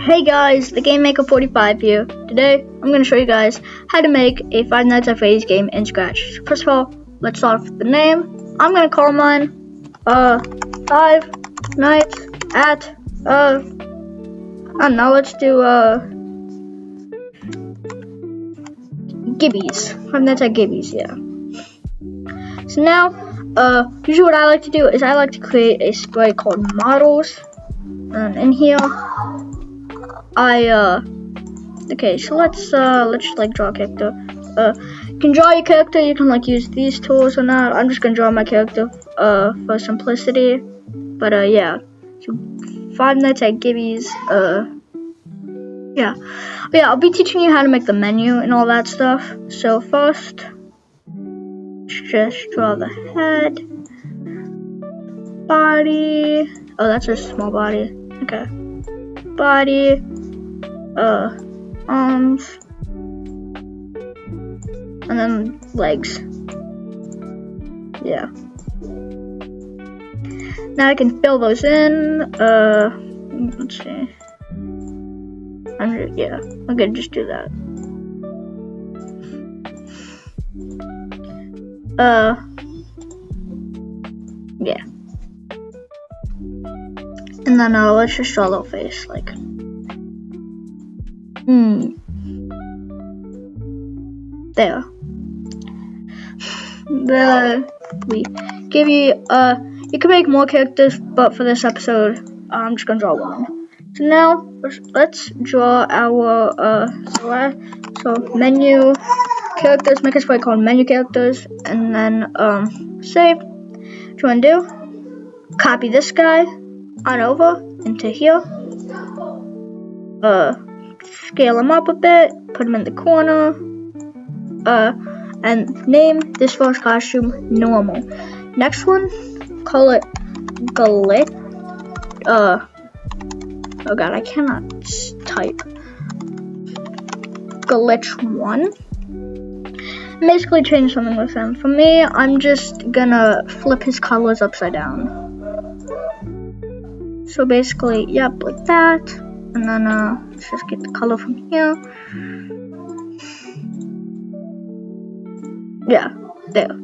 Hey guys, the Game Maker 45 here. Today, I'm going to show you guys how to make a Five Nights at Freddy's game in Scratch. First of all, let's start with the name. I'm going to call mine, Five Nights at, I don't know, let's do, Gibby's. Five Nights at Gibby's, yeah. So now, usually what I like to do is I like to create a spread called Models. And in here, okay, so let's like draw a character. You can draw your character, you can like use these tools or not. I'm just gonna draw my character, for simplicity. But, yeah. So, Five Nights at Gibby's, yeah. But yeah, I'll be teaching you how to make the menu and all that stuff. So first, just draw the head, body. Oh, that's a small body. Okay. Body, arms, and then legs. Yeah. Now I can fill those in. Let's see. 100. Yeah, I'm gonna just do that. Yeah. And then let's just draw a little face, like. There. We give you you can make more characters, but for this episode, I'm just gonna draw one. So now let's draw our so menu characters. Make a spread called menu characters, and then save. What you wanna do? Copy this guy on over into here. Scale him up a bit, put him in the corner, and name this first costume normal. Next one, call it glitch. Oh god, I cannot type. Glitch1. Basically change something with him. For me, I'm just gonna flip his colors upside down. So basically, yep, like that. And then let's just get the color from here. Yeah, there.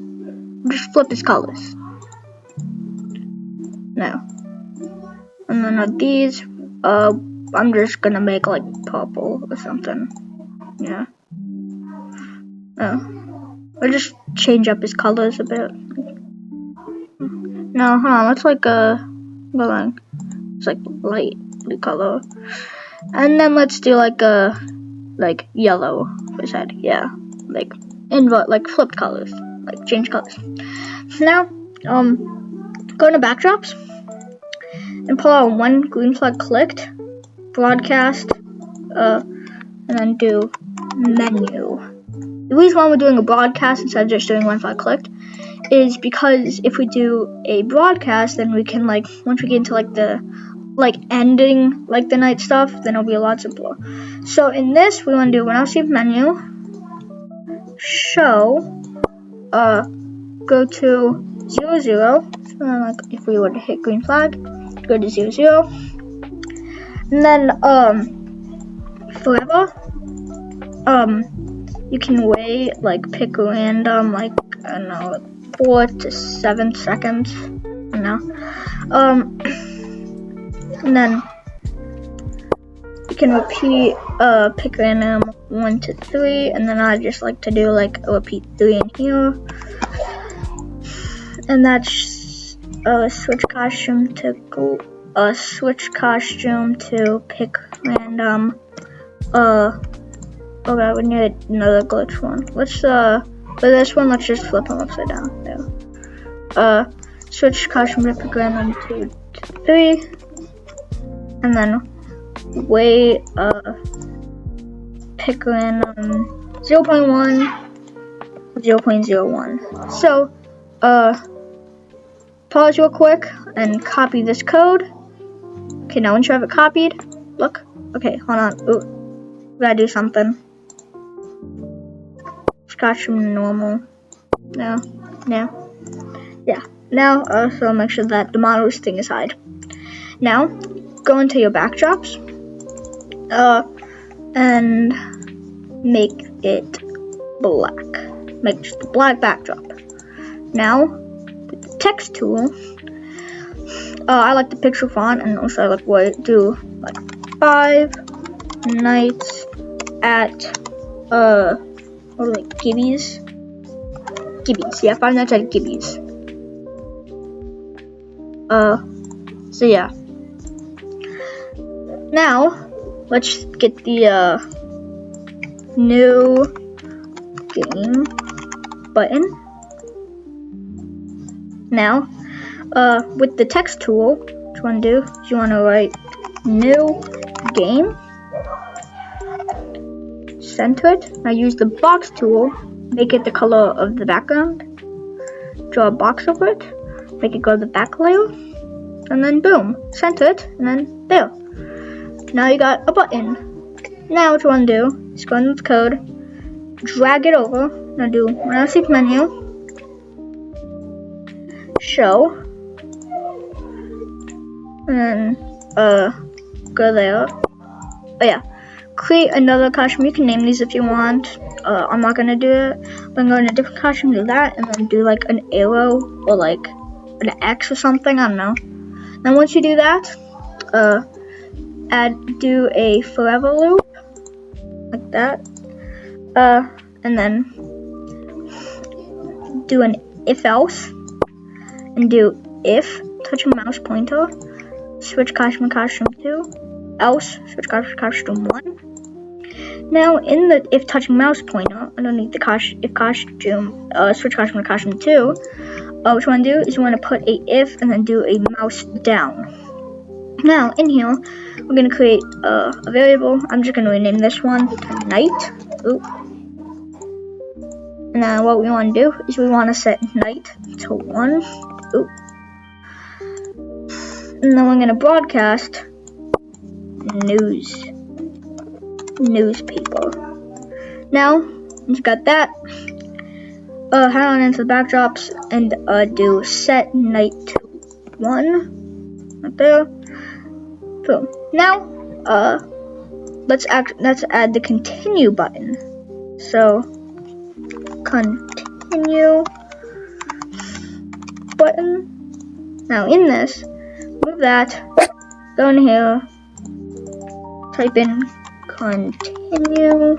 Just flip his colors. Now. And then these, I'm just gonna make like purple or something. Yeah. Or just change up his colors a bit. No, hold on, let's like it's like light blue color. And then let's do like yellow for his head. Yeah. Like like flipped colors. Like change colors. So now, go into backdrops and pull out one green flag clicked, broadcast, and then do menu. The reason why we're doing a broadcast instead of just doing one flag clicked is because if we do a broadcast, then we can like once we get into like the ending like the night stuff, then it'll be a lot simpler. So in this, we want to do when I receive menu, show, go to 0, 0. So then, like if we were to hit green flag, go to 0, 0, and then forever, you can wait, like pick a random, like I don't know, like 4 to 7 seconds, you know, and then you can repeat, pick random 1 to 3, and then I just like to do like a repeat 3 in here, and that's switch costume to pick random. Okay, we need another glitch one. Let's for this one, let's just flip them upside down. There. Switch costume to pick random 2 to 3, and then wait. Pick random 0.1, 0.01. So, pause real quick and copy this code. Okay, now once you have it copied, look. Okay, hold on. Ooh, we gotta do something. Scratch from normal. No. Yeah. Now, so make sure that the models thing is hide. Now, go into your backdrops. and make it black. Make just a black backdrop. Now, with the text tool, I like the picture font, and also I like what do like 5 nights at what are they, Gibby's? Gibby's, yeah, 5 nights at Gibby's. So yeah. Now, let's get the new game button. Now, with the text tool, what you want to do is you want to write new game, center it. Now use the box tool, make it the color of the background, draw a box over it, make it go to the back layer, and then boom, center it, and then there. Now you got a button. Now what you want to do is go into the code, drag it over. Now do receive menu, show, and then go there. Oh yeah, create another costume. You can name these if you want. I'm not gonna do it, but I'm going to a different costume, do that, and then do like an arrow or like an X or something. I don't know. Then once you do that, do a forever loop like that, and then do an if else, and do if touch a mouse pointer, switch costume to costume 2, else switch costume to costume 1. Now in the if touching mouse pointer underneath the if costume, switch costume to costume 2, what you want to do is you want to put a if and then do a mouse down. Now in here we're going to create a variable. I'm just going to rename this one to night. Ooh. And then what we want to do is we want to set night to 1. Ooh. And then we're going to broadcast newspaper. Now once you got that, head on into the backdrops and do set night to 1 right there. Boom. Now let's add the continue button. So continue button. Now in this, move that, go in here, type in continue,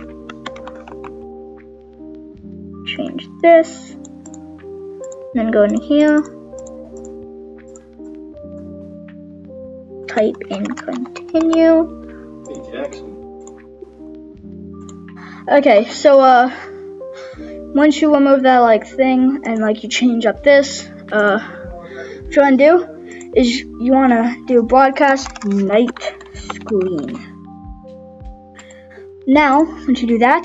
change this, then go in here, type in continue. Okay, so once you remove that like thing and like you change up this, what you want to do is you want to do broadcast night screen. Now once you do that,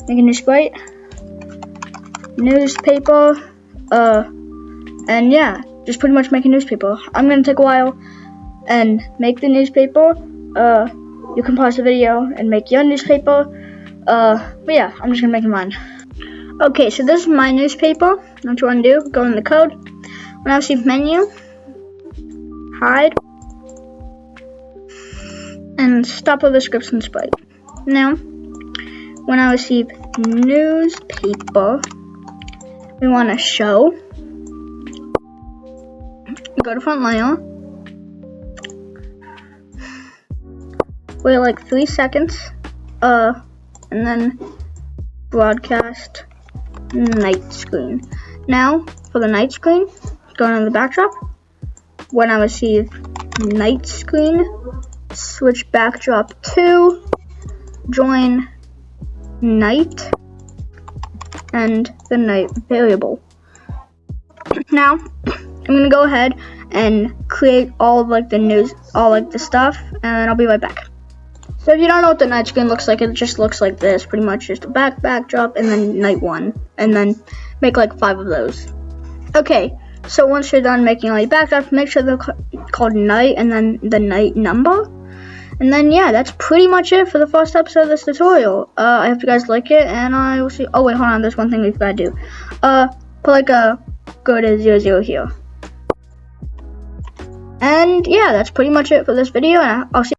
make a new sprite, newspaper, and yeah, just pretty much make a newspaper. I'm gonna take a while and make the newspaper. You can pause the video and make your newspaper. But yeah, I'm just gonna make mine. Okay, so this is my newspaper. What you want to do, go in the code. When I receive menu, hide, and stop all the scripts and sprite. Now, when I receive newspaper, we want to show, go to front layer, wait like 3 seconds, and then broadcast night screen. Now for the night screen, go on the backdrop. When I receive night screen, switch backdrop to join night and the night variable. Now I'm gonna go ahead and create all of like the news, all like the stuff, and I'll be right back. So if you don't know what the night screen looks like, it just looks like this, pretty much just a backdrop and then night 1, and then make like 5 of those. Okay, so once you're done making all your backdrops, make sure they're called night and then the night number. And then yeah, that's pretty much it for the first episode of this tutorial. I hope you guys like it, and I will see. Oh wait, hold on, there's one thing we've got to do. Put like a go to 00 here. And yeah, that's pretty much it for this video, and I'll see